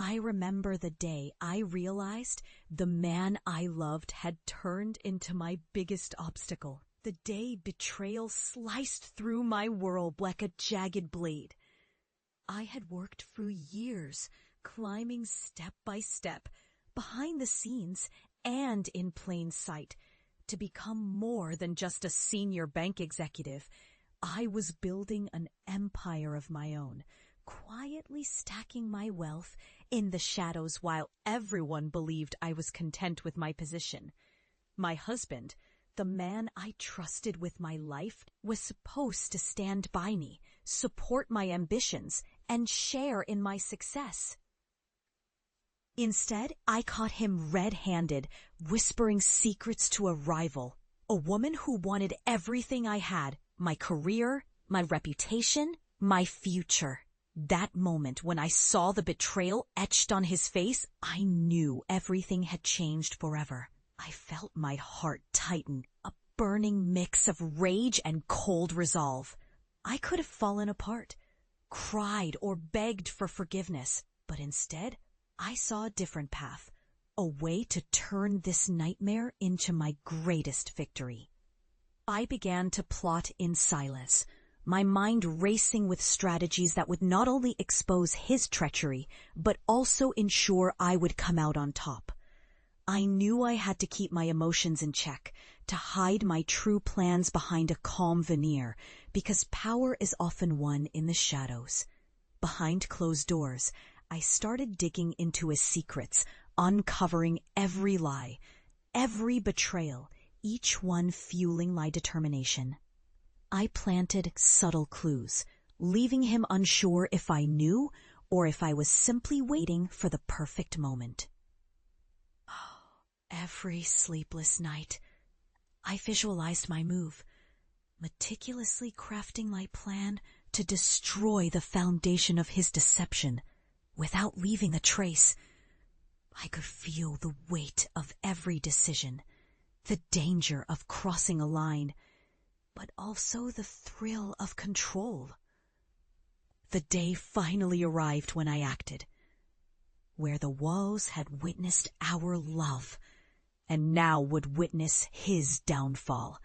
I remember the day I realized the man I loved had turned into my biggest obstacle. The day betrayal sliced through my world like a jagged blade. I had worked for years, climbing step by step, behind the scenes and in plain sight, to become more than just a senior bank executive. I was building an empire of my own, quietly stacking my wealth in the shadows while everyone believed I was content with my position. My husband, the man I trusted with my life, was supposed to stand by me, support my ambitions, and share in my success. Instead, I caught him red-handed, whispering secrets to a rival, a woman who wanted everything I had, my career, my reputation, my future. That moment when I saw the betrayal etched on his face, I knew everything had changed forever. I felt my heart tighten, a burning mix of rage and cold resolve. I could have fallen apart, cried or begged for forgiveness, but instead, I saw a different path, a way to turn this nightmare into my greatest victory. I began to plot in silence, my mind racing with strategies that would not only expose his treachery, but also ensure I would come out on top. I knew I had to keep my emotions in check, to hide my true plans behind a calm veneer, because power is often won in the shadows. Behind closed doors, I started digging into his secrets, uncovering every lie, every betrayal, each one fueling my determination. I planted subtle clues, leaving him unsure if I knew or if I was simply waiting for the perfect moment. Every sleepless night, I visualized my move, meticulously crafting my plan to destroy the foundation of his deception without leaving a trace. I could feel the weight of every decision, the danger of crossing a line, but also the thrill of control. The day finally arrived when I acted, where the walls had witnessed our love, and now would witness his downfall.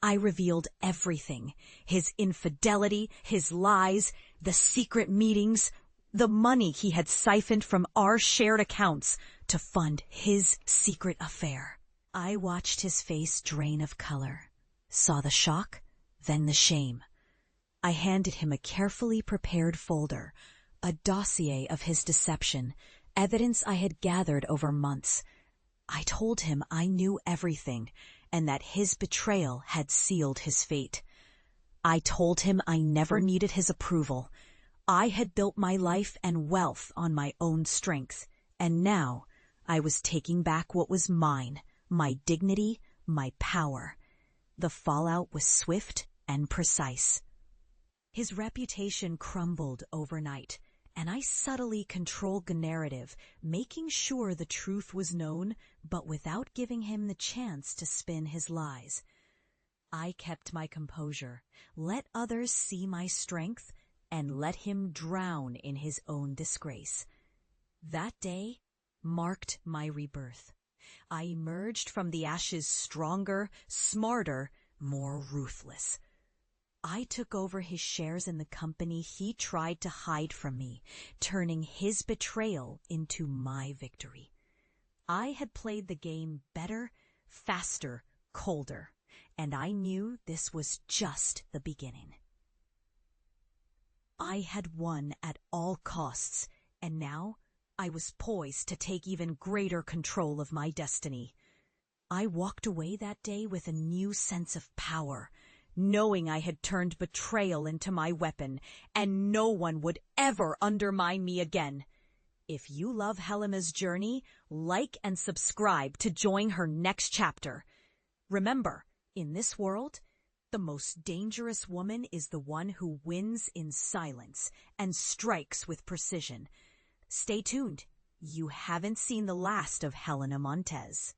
I revealed everything, his infidelity, his lies, the secret meetings, the money he had siphoned from our shared accounts to fund his secret affair. I watched his face drain of color, saw the shock, then the shame. I handed him a carefully prepared folder, a dossier of his deception, evidence I had gathered over months. I told him I knew everything and that his betrayal had sealed his fate. I told him I never needed his approval. I had built my life and wealth on my own strength, and now I was taking back what was mine, my dignity, my power. The fallout was swift and precise. His reputation crumbled overnight, and I subtly controlled the narrative, making sure the truth was known, but without giving him the chance to spin his lies. I kept my composure, let others see my strength, and let him drown in his own disgrace. That day marked my rebirth. I emerged from the ashes stronger, smarter, more ruthless. I took over his shares in the company he tried to hide from me, turning his betrayal into my victory. I had played the game better, faster, colder, and I knew this was just the beginning. I had won at all costs, and now I was poised to take even greater control of my destiny. I walked away that day with a new sense of power, knowing I had turned betrayal into my weapon, and no one would ever undermine me again. If you love Helena's journey, like and subscribe to join her next chapter. Remember, in this world, the most dangerous woman is the one who wins in silence and strikes with precision. Stay tuned. You haven't seen the last of Helena Montez.